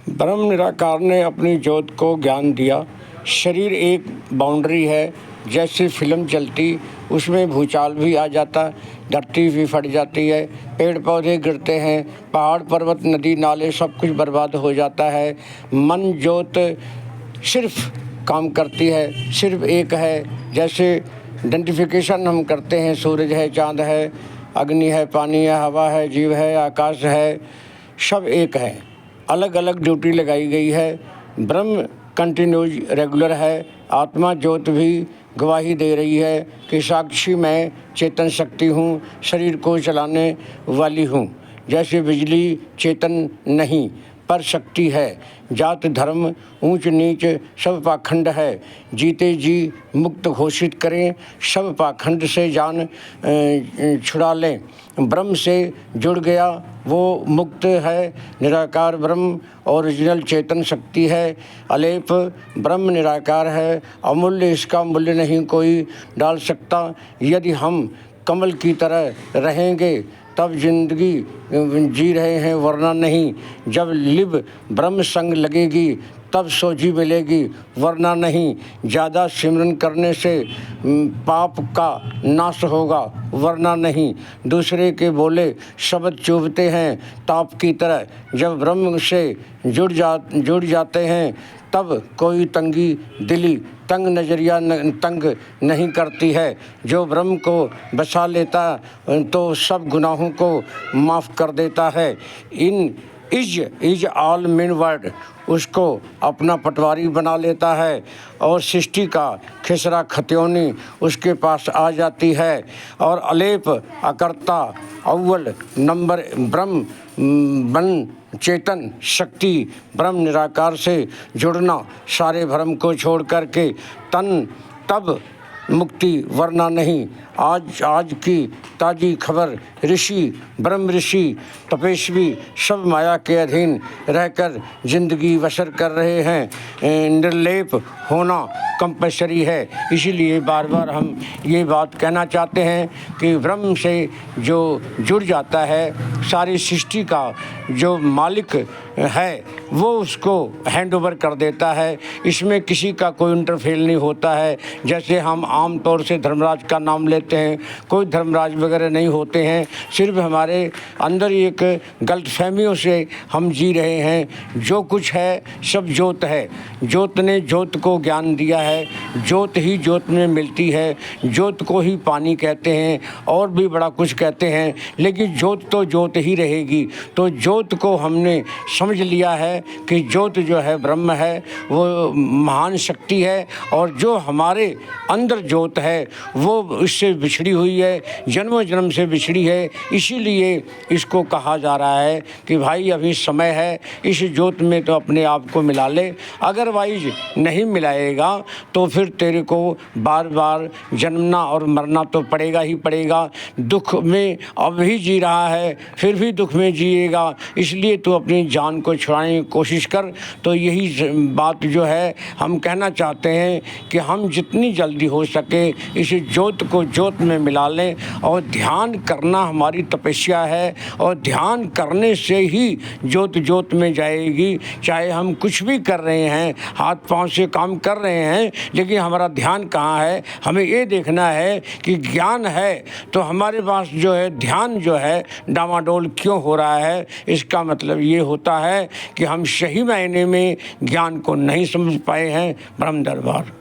ब्रह्म निराकार ने अपनी ज्योत को ज्ञान दिया। शरीर एक बाउंड्री है, जैसे फिल्म चलती उसमें भूचाल भी आ जाता, धरती भी फट जाती है, पेड़ पौधे गिरते हैं, पहाड़ पर्वत नदी नाले सब कुछ बर्बाद हो जाता है। मन ज्योत सिर्फ काम करती है, सिर्फ एक है। जैसे आइडेंटिफिकेशन हम करते हैं, सूरज है, चाँद है, अग्नि है, पानी है, हवा है, जीव है, आकाश है, सब एक है। अलग अलग ड्यूटी लगाई गई है। ब्रह्म कंटिन्यूज रेगुलर है। आत्मा ज्योत भी गवाही दे रही है कि साक्षी मैं चेतन शक्ति हूँ, शरीर को चलाने वाली हूँ। जैसे बिजली चेतन नहीं पर शक्ति है। जात धर्म ऊंच नीच सब पाखंड है, जीते जी मुक्त घोषित करें, सब पाखंड से जान छुड़ा लें। ब्रह्म से जुड़ गया वो मुक्त है। निराकार ब्रह्म ओरिजिनल चेतन शक्ति है। अलेप ब्रह्म निराकार है, अमूल्य, इसका मूल्य नहीं कोई डाल सकता। यदि हम कमल की तरह रहेंगे तब जिंदगी जी रहे हैं, वरना नहीं। जब लिब ब्रह्म संग लगेगी तब सोझी मिलेगी, वरना नहीं। ज़्यादा सिमरन करने से पाप का नाश होगा, वरना नहीं। दूसरे के बोले शब्द चुभते हैं ताप की तरह, जब ब्रह्म से जुड़ जाते हैं तब कोई तंगी दिली तंग नजरिया तंग नहीं करती है। जो ब्रह्म को बसा लेता तो सब गुनाहों को माफ़ कर देता है। इज ऑल मीन वर्ड उसको अपना पटवारी बना लेता है और सृष्टि का खिसरा खत्योनी उसके पास आ जाती है। और अलेप अकर्ता अव्वल नंबर ब्रह्म बन चेतन शक्ति ब्रह्म निराकार से जुड़ना, सारे भ्रम को छोड़ करके तन तब मुक्ति, वरना नहीं। आज की ताज़ी खबर, ऋषि ब्रह्म ऋषि तपस्वी सब माया के अधीन रहकर जिंदगी बसर कर रहे हैं। निर्लेप होना कंपल्सरी है। इसीलिए बार बार हम ये बात कहना चाहते हैं कि ब्रह्म से जो जुड़ जाता है, सारी सृष्टि का जो मालिक है वो उसको हैंड ओवर कर देता है। इसमें किसी का कोई इंटरफेयर नहीं होता है। जैसे हम आम तौर से धर्मराज का नाम लेते हैं, कोई धर्मराज वगैरह नहीं होते हैं। सिर्फ हमारे अंदर एक गलतफहमियों से हम जी रहे हैं। जो कुछ है सब ज्योत है। ज्योत ने ज्योत को ज्ञान दिया है। ज्योत ही ज्योत में मिलती है। ज्योत को ही पानी कहते हैं और भी बड़ा कुछ कहते हैं, लेकिन ज्योत तो ज्योत ही रहेगी। तो ज्योत को हमने समझ लिया है कि ज्योत जो है ब्रह्म है, वो महान शक्ति है। और जो हमारे अंदर ज्योत है वो इससे बिछड़ी हुई है, जन्मों जन्म से बिछड़ी है। इसीलिए इसको कहा जा रहा है कि भाई अभी समय है, इस ज्योत में तो अपने आप को मिला ले। अदरवाइज नहीं मिलाएगा तो फिर तेरे को बार बार जन्मना और मरना तो पड़ेगा ही पड़ेगा। दुख में अभी जी रहा है, फिर भी दुख में जिएगा। इसलिए तू अपनी जान को छुड़ाने की कोशिश कर। तो यही बात जो है हम कहना चाहते हैं कि हम जितनी जल्दी हो सके इस ज्योत को ज्योत में मिला लें। और ध्यान करना हमारी तपस्या है, और ध्यान करने से ही ज्योत ज्योत में जाएगी। चाहे हम कुछ भी कर रहे हैं, हाथ पांव से काम कर रहे हैं, लेकिन हमारा ध्यान कहाँ है। हमें ये देखना है कि ज्ञान है तो हमारे पास जो है ध्यान जो है डामाडोल क्यों हो रहा है। इसका मतलब ये होता है कि हम सही मायने में ज्ञान को नहीं समझ पाए हैं। ब्रह्म दरबार।